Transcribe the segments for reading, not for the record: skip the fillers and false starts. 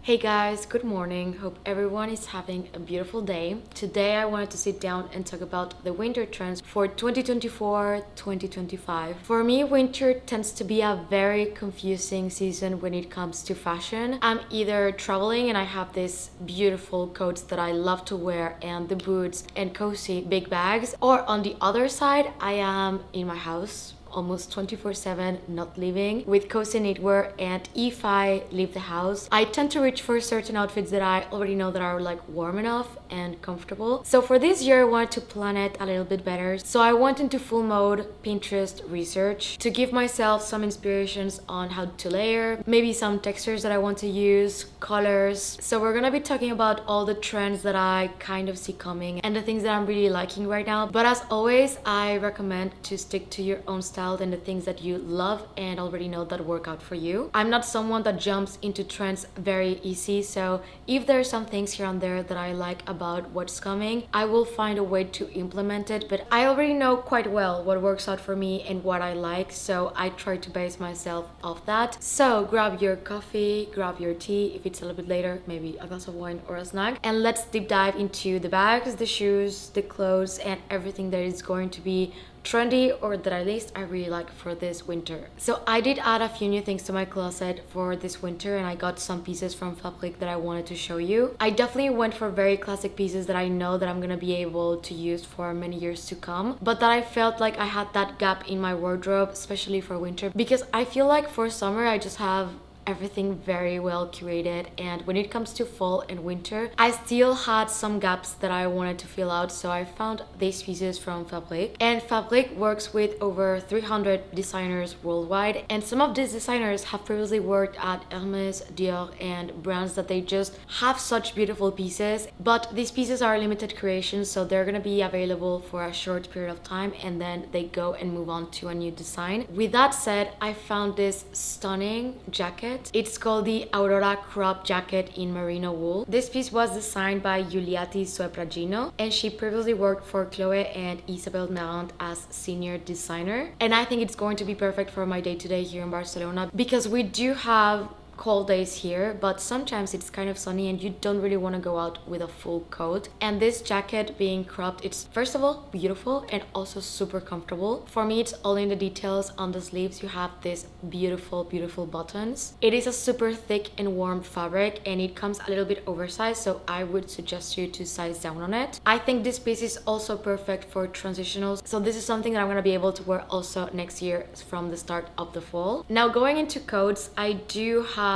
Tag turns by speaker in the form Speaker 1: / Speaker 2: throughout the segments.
Speaker 1: Hey guys, good morning. Hope everyone is having a beautiful day. Today I wanted to sit down and talk about the winter trends for 2024-2025. For me, winter tends to be a very confusing season when it comes to fashion. I'm either traveling and I have these beautiful coats that I love to wear and the boots and cozy big bags, or on the other side, I am in my house almost 24/7 not leaving with cozy knitwear, and if I leave the house I tend to reach for certain outfits that I already know that are like warm enough and comfortable. So for this year I wanted to plan it a little bit better, so I went into full mode Pinterest research to give myself some inspirations on how to layer, maybe some textures that I want to use, colors. So we're gonna be talking about all the trends that I kind of see coming and the things that I'm really liking right now, but as always I recommend to stick to your own style and the things that you love and already know that work out for you. I'm not someone that jumps into trends very easy, so if there are some things here and there that I like about what's coming, I will find a way to implement it, but I already know quite well what works out for me and what I like, so I try to base myself off that. So grab your coffee, grab your tea, if it's a little bit later, maybe a glass of wine or a snack, and let's deep dive into the bags, the shoes, the clothes, and everything that is going to be trendy or that at least I really like for this winter. So I did add a few new things to my closet for this winter, and I got some pieces from Fabrique that I wanted to show you. I definitely went for very classic pieces that I know that I'm gonna be able to use for many years to come, but that I felt like I had that gap in my wardrobe, especially for winter, because I feel like for summer I just have everything very well curated, and when it comes to fall and winter I still had some gaps that I wanted to fill out, so I found these pieces from Fabrique. And Fabrique works with over 300 designers worldwide, and some of these designers have previously worked at Hermes, Dior, and brands that they just have such beautiful pieces, but these pieces are limited creations, so they're gonna be available for a short period of time and then they go and move on to a new design. With that said, I found this stunning jacket. It's called the Aurora crop jacket in merino wool. This piece was designed by Giuliatti Sopragino, and she previously worked for Chloe and Isabel Marant as senior designer, and I think it's going to be perfect for my day-to-day here in Barcelona because we do have cold days here, but sometimes it's kind of sunny and you don't really want to go out with a full coat. And this jacket being cropped, it's first of all beautiful and also super comfortable. For me, it's all in the details. On the sleeves you have these beautiful buttons. It is a super thick and warm fabric, and it comes a little bit oversized, so I would suggest you to size down on it. I think this piece is also perfect for transitionals, so this is something that I'm gonna be able to wear also next year from the start of the fall. Now going into coats, I do have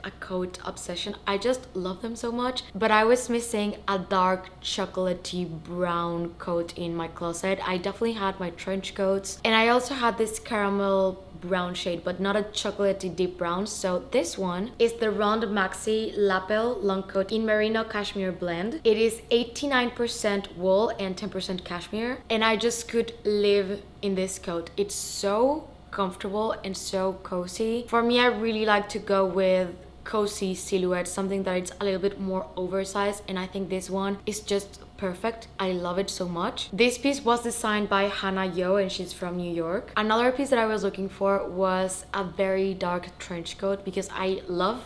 Speaker 1: a coat obsession. I just love them so much, but I was missing a dark chocolatey brown coat in my closet. I definitely had my trench coats, and I also had this caramel brown shade, but not a chocolatey deep brown. So this one is the Round Maxi Lapel long coat in merino cashmere blend. It is 89% wool and 10% cashmere, and I just could live in this coat. It's so comfortable and so cozy. For me, I really like to go with cozy silhouettes, something that is a little bit more oversized, and I think this one is just perfect. I love it so much. This piece was designed by Hannah Yo, and she's from New York. Another piece that I was looking for was a very dark trench coat because I love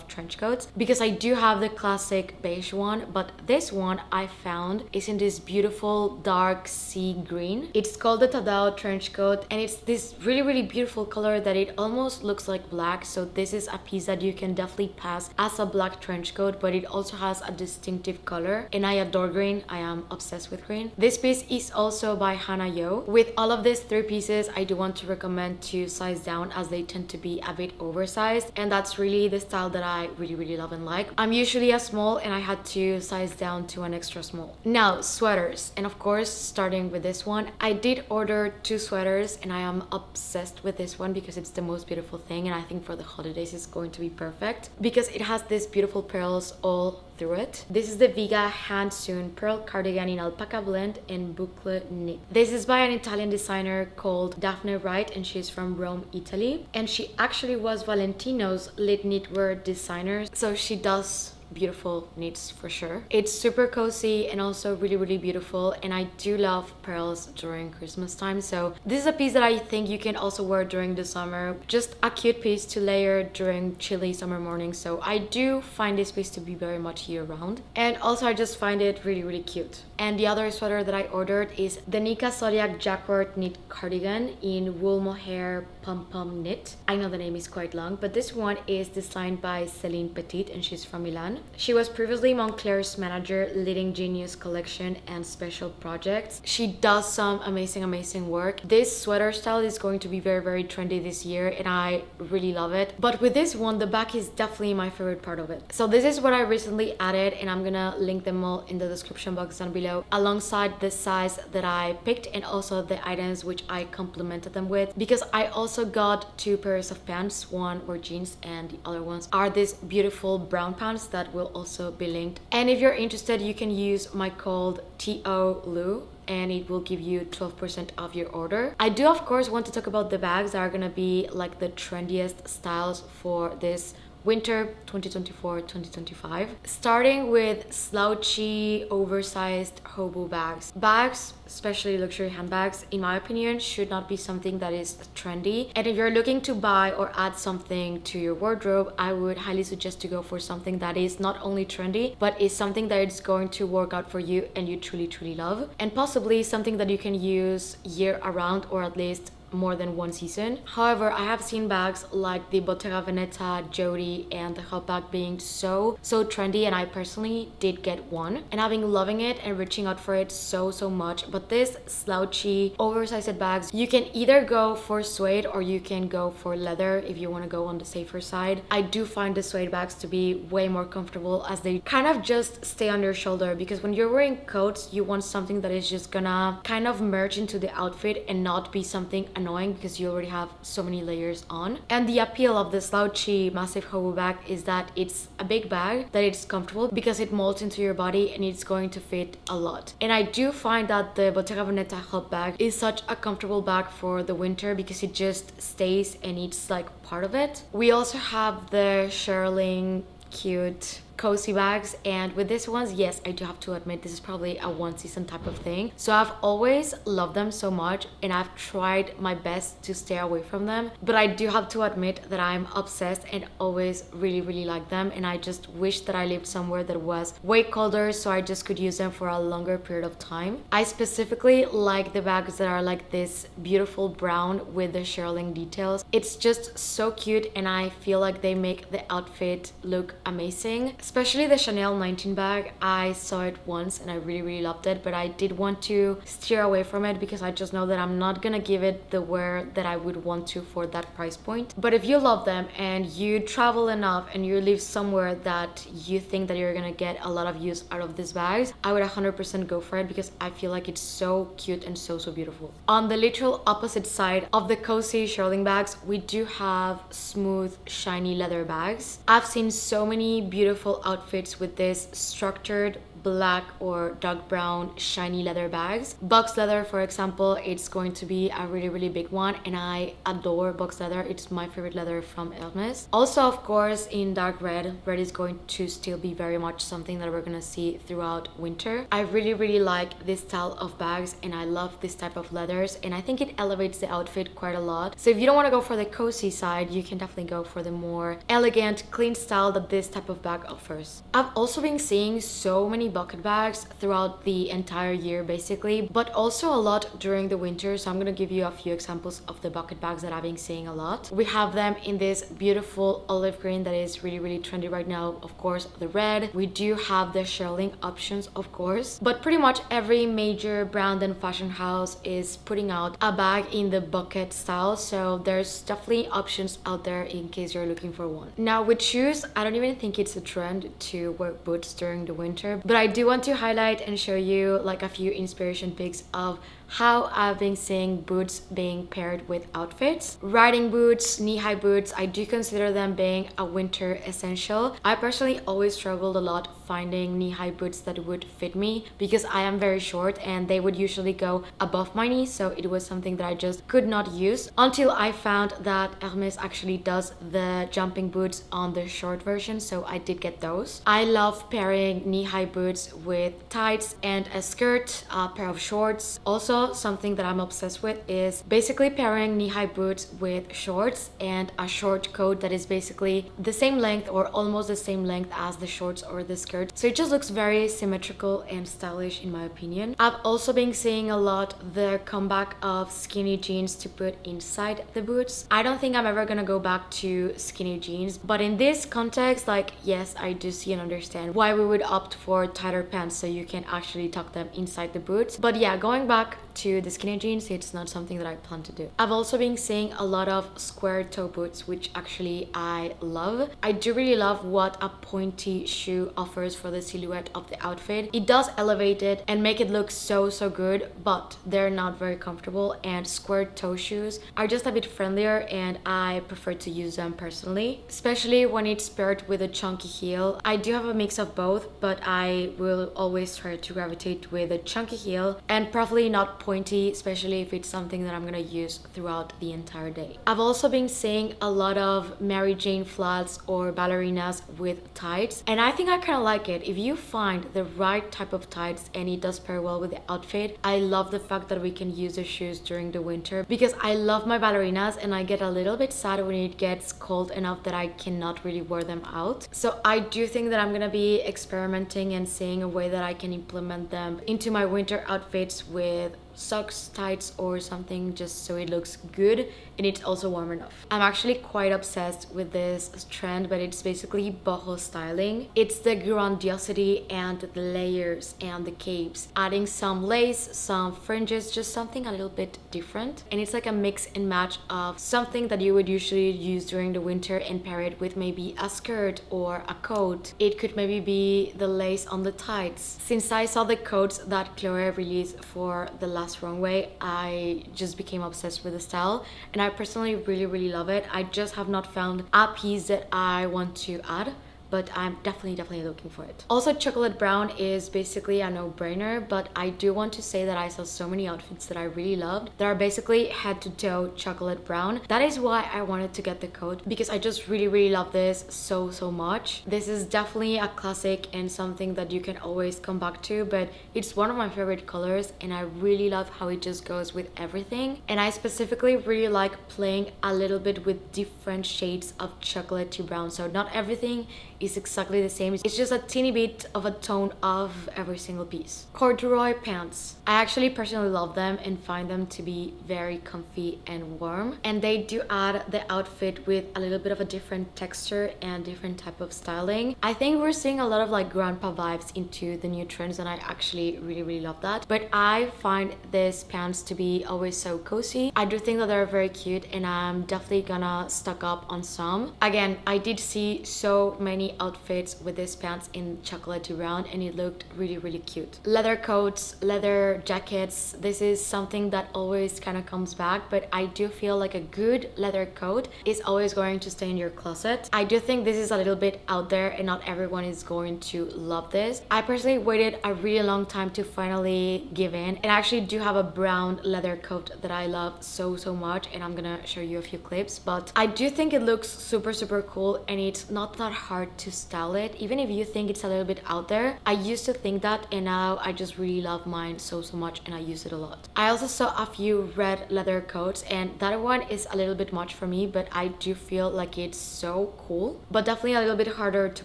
Speaker 1: trench coats, because I do have the classic beige one, but this one I found is in this beautiful dark sea green. It's called the Tadao trench coat, and it's this really beautiful color that it almost looks like black, so this is a piece that you can definitely pass as a black trench coat, but it also has a distinctive color, and I adore green. I am obsessed with green. This piece is also by Hannah Yo. With all of these three pieces, I do want to recommend to size down as they tend to be a bit oversized, and that's really the style that I really love and like. I'm usually a small, and I had to size down to an extra small. Now sweaters, and of course starting with this one, I did order 2 sweaters, and I am obsessed with this one because it's the most beautiful thing, and I think for the holidays it's going to be perfect because it has these beautiful pearls all through it. This is the Viga hand sewn pearl cardigan in alpaca blend and boucle knit. This is by an Italian designer called Daphne Wright, and she's from Rome, Italy, and she actually was Valentino's lead knitwear designer, so she does beautiful knits for sure. It's super cozy and also really beautiful, and I do love pearls during Christmas time, so this is a piece that I think you can also wear during the summer. Just a cute piece to layer during chilly summer mornings, so I do find this piece to be very much year round, and also I just find it really cute. And the other sweater that I ordered is the Nika Zodiac Jacquard knit cardigan in wool mohair pom-pom knit. I know the name is quite long, but this one is designed by Céline Petit and she's from Milan. She was previously Moncler's manager leading Genius collection and special projects. She does some amazing work. This sweater style is going to be very trendy this year and I really love it. But with this one, the back is definitely my favorite part of it. So this is what I recently added and I'm gonna link them all in the description box down below, alongside the size that I picked and also the items which I complemented them with, because I also got 2 pairs of pants. One were jeans and the other ones are these beautiful brown pants that will also be linked. And if you're interested, you can use my code TOLU and it will give you 12% off your order. I do of course want to talk about the bags that are gonna be like the trendiest styles for this winter 2024-2025, starting with slouchy oversized hobo bags. Bags, especially luxury handbags, in my opinion should not be something that is trendy, and if you're looking to buy or add something to your wardrobe, I would highly suggest to go for something that is not only trendy but is something that is going to work out for you and you truly love, and possibly something that you can use year around or at least more than one season. However, I have seen bags like the Bottega Veneta Jody and the Hop bag being so trendy, and I personally did get one and I've been loving it and reaching out for it so much. But this slouchy oversized bags, you can either go for suede or you can go for leather if you want to go on the safer side. I do find the suede bags to be way more comfortable as they kind of just stay on your shoulder, because when you're wearing coats you want something that is just gonna kind of merge into the outfit and not be something annoying because you already have so many layers on. And the appeal of the slouchy massive hobo bag is that it's a big bag, that it's comfortable because it molds into your body and it's going to fit a lot. And I do find that the Bottega Veneta Hop bag is such a comfortable bag for the winter because it just stays and it's like part of it. We also have the Shearling cute cozy bags, and with these ones, yes, I do have to admit this is probably a one season type of thing, so I've always loved them so much and I've tried my best to stay away from them, but I do have to admit that I'm obsessed and always really like them, and I just wish that I lived somewhere that was way colder so I just could use them for a longer period of time. I specifically like the bags that are like this beautiful brown with the shearling details. It's just so cute and I feel like they make the outfit look amazing. Especially the Chanel 19 bag, I saw it once and I really loved it, but I did want to steer away from it because I just know that I'm not gonna give it the wear that I would want to for that price point. But if you love them and you travel enough and you live somewhere that you think that you're gonna get a lot of use out of these bags, I would 100% go for it because I feel like it's so cute and so beautiful. On the literal opposite side of the cozy shearling bags, we do have smooth shiny leather bags. I've seen so many beautiful outfits with this structured black or dark brown shiny leather bags. Box leather, for example, it's going to be a really big one and I adore box leather. It's my favorite leather from Hermes. Also, of course, in dark red is going to still be very much something that we're gonna see throughout winter. I really like this style of bags and I love this type of leathers and I think it elevates the outfit quite a lot. So if you don't want to go for the cozy side, you can definitely go for the more elegant, clean style that this type of bag offers. I've also been seeing so many bucket bags throughout the entire year basically, but also a lot during the winter, so I'm gonna give you a few examples of the bucket bags that I've been seeing a lot. We have them in this beautiful olive green that is really trendy right now, of course the red. We do have the shearling options, of course, but pretty much every major brand and fashion house is putting out a bag in the bucket style, so there's definitely options out there in case you're looking for one. Now with shoes, I don't even think it's a trend to wear boots during the winter, but I do want to highlight and show you like a few inspiration pics of how I've been seeing boots being paired with outfits. Riding boots, knee-high boots, I do consider them being a winter essential. I personally always struggled a lot finding knee-high boots that would fit me because I am very short and they would usually go above my knees, so it was something that I just could not use until I found that Hermès actually does the jumping boots on the short version, so I did get those. I love pairing knee-high boots with tights and a skirt, a pair of shorts. Also, something that I'm obsessed with is basically pairing knee-high boots with shorts and a short coat that is basically the same length or almost the same length as the shorts or the skirt. So it just looks very symmetrical and stylish in my opinion. I've also been seeing a lot the comeback of skinny jeans to put inside the boots. I don't think I'm ever gonna go back to skinny jeans, but in this context, like, yes, I do see and understand why we would opt for tighter pants so you can actually tuck them inside the boots. But yeah, going back to the skinny jeans, it's not something that I plan to do. I've also been seeing a lot of square toe boots, which actually I love. I do really love what a pointy shoe offers for the silhouette of the outfit. It does elevate it and make it look so good, but they're not very comfortable, and square toe shoes are just a bit friendlier and I prefer to use them personally, especially when it's paired with a chunky heel. I do have a mix of both, but I will always try to gravitate with a chunky heel and probably not pointy, especially if it's something that I'm gonna use throughout the entire day. I've also been seeing a lot of Mary Jane flats or ballerinas with tights, and I think I kind of like it. If you find the right type of tights and it does pair well with the outfit, I love the fact that we can use the shoes during the winter because I love my ballerinas and I get a little bit sad when it gets cold enough that I cannot really wear them out. So I do think that I'm gonna be experimenting and seeing a way that I can implement them into my winter outfits with socks, tights or something, just so it looks good and it's also warm enough. I'm actually quite obsessed with this trend, but it's basically boho styling. It's the grandiosity and the layers and the capes, adding some lace, some fringes, just something a little bit different. And it's like a mix and match of something that you would usually use during the winter and pair it with maybe a skirt or a coat. It could maybe be the lace on the tights. Since I saw the coats that Chloe released for the last runway, I just became obsessed with the style and I personally really love it. I just have not found a piece that I want to add, but I'm definitely looking for it. Also, chocolate brown is basically a no-brainer, but I do want to say that I saw so many outfits that I really loved that are basically head to toe chocolate brown. That is why I wanted to get the coat, because I just really love this so much. This is definitely a classic and something that you can always come back to, but it's one of my favorite colors and I really love how it just goes with everything. And I specifically really like playing a little bit with different shades of chocolate to brown, so not everything is exactly the same. It's just a teeny bit of a tone of every single piece. Corduroy pants. I actually personally love them and find them to be very comfy and warm, and they do add the outfit with a little bit of a different texture and different type of styling. I think we're seeing a lot of like grandpa vibes into the new trends and I actually really love that. But I find these pants to be always so cozy. I do think that they're very cute and I'm definitely gonna stock up on some. Again, I did see so many outfits with these pants in chocolatey brown and it looked really cute. Leather coats, leather jackets, this is something that always kind of comes back, but I do feel like a good leather coat is always going to stay in your closet. I do think this is a little bit out there and not everyone is going to love this. I personally waited a really long time to finally give in, and I actually do have a brown leather coat that I love so much, and I'm gonna show you a few clips, but I do think it looks super cool and it's not that hard to style it, even if you think it's a little bit out there. I used to think that and now I just really love mine so much and I use it a lot. I also saw a few red leather coats and that one is a little bit much for me, but I do feel like it's so cool, but definitely a little bit harder to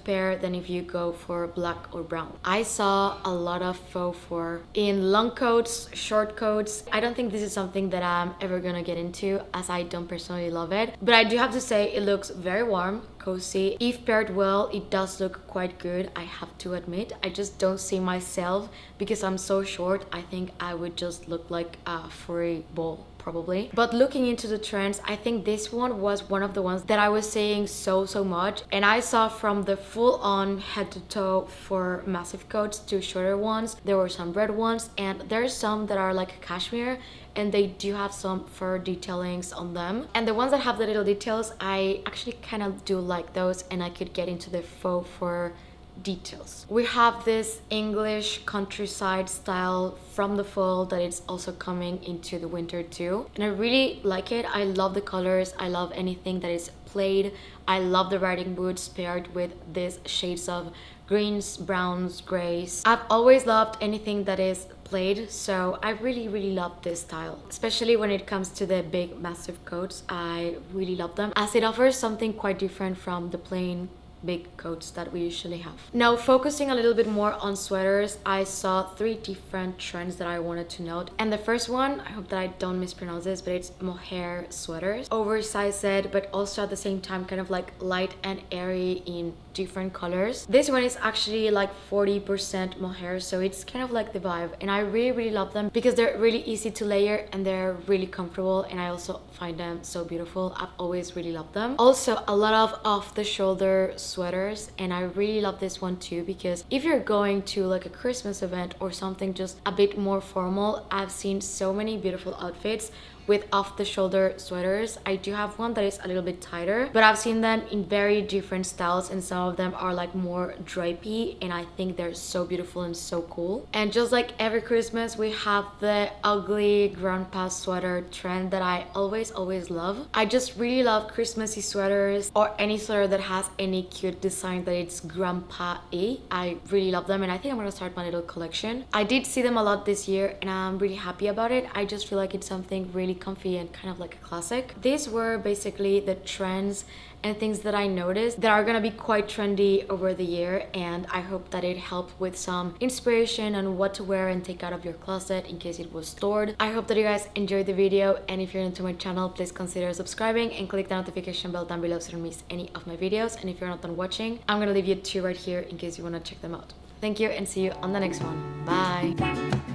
Speaker 1: pair than if you go for black or brown. I saw a lot of faux fur in long coats, short coats. I don't think this is something that I'm ever gonna get into as I don't personally love it, but I do have to say it looks very warm, cozy. If paired well, it does look quite good, I have to admit. I just don't see myself because I'm so short. I think I would just look like a furry ball probably. But looking into the trends, I think this one was one of the ones that I was saying so much. And I saw from the full on head to toe for massive coats to shorter ones. There were some red ones, and there's some that are like cashmere, and they do have some fur detailings on them. And the ones that have the little details, I actually kind of do like those, and I could get into the faux fur details. We have this English countryside style from the fall that is also coming into the winter too, and I really like it. I love the colors. I love anything that is plaid. I love the riding boots paired with these shades of greens, browns, grays. I've always loved anything that is plaid, so I really love this style, especially when it comes to the big massive coats. I really love them as it offers something quite different from the plain big coats that we usually have. Now, focusing a little bit more on sweaters, I saw 3 different trends that I wanted to note. And the first one, I hope that I don't mispronounce this, but it's Mohair Sweaters. Oversized, but also at the same time kind of like light and airy in different colors. This one is actually like 40% mohair, so it's kind of like the vibe, and I really love them because they're really easy to layer and they're really comfortable, and I also find them so beautiful. I've always really loved them. Also, a lot of off-the-shoulder sweaters, and I really love this one too because if you're going to like a Christmas event or something just a bit more formal, I've seen so many beautiful outfits with off-the-shoulder sweaters. I do have one that is a little bit tighter, but I've seen them in very different styles, and some of them are like more drapey, and I think they're so beautiful and so cool. And just like every Christmas, we have the ugly grandpa sweater trend that I always love. I just really love Christmassy sweaters or any sweater that has any cute design that it's grandpa-y. I really love them, and I think I'm gonna start my little collection. I did see them a lot this year, and I'm really happy about it. I just feel like it's something really comfy and kind of like a classic. These were basically the trends and things that I noticed that are gonna be quite trendy over the year, and I hope that it helped with some inspiration on what to wear and take out of your closet in case it was stored. I hope that you guys enjoyed the video, and if you're new to my channel, please consider subscribing and click the notification bell down below so you don't miss any of my videos. And if you're not done watching, I'm gonna leave you 2 right here in case you want to check them out. Thank you, and see you on the next one. Bye.